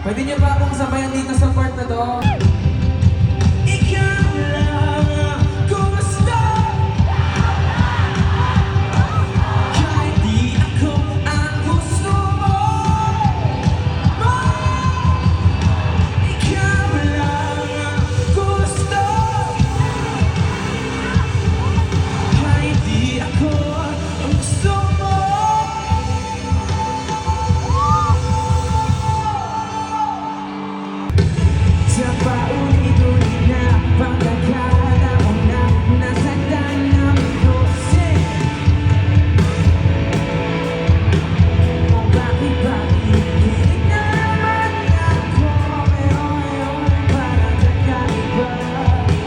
Pwede niyo ba akong sabayan dito sa part na to? Ikaw lang, kumusta? Kahit di ako ang gusto mo. Ikaw lang, kumusta? Kahit di ako ang gusto mo. Sa paulit-ulit na pagkakataon na nasaktan namin kasi o bakit hilig na naman ako pero ngayon parang kakaiba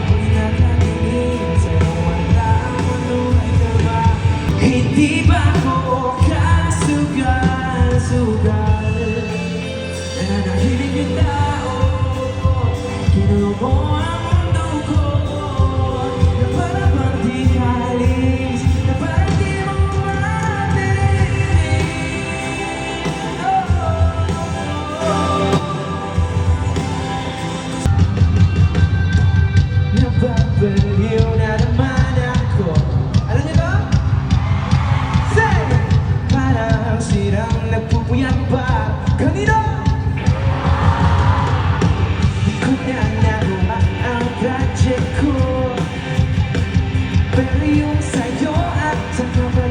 Huwag na kanilin sa'yo wala ang manuhay ka ba Hindi ba ako kasugal-sugal Nananahilig yung tao Kinuha mo ang mundo ko Na para bang di kalis Na parang di mo matinig Nababaliw na naman ako Alam niyo ba? Say! Parang sirang nagpupuyat pa Kanina! Ang project ko Pero yung sa'yo at sa kapal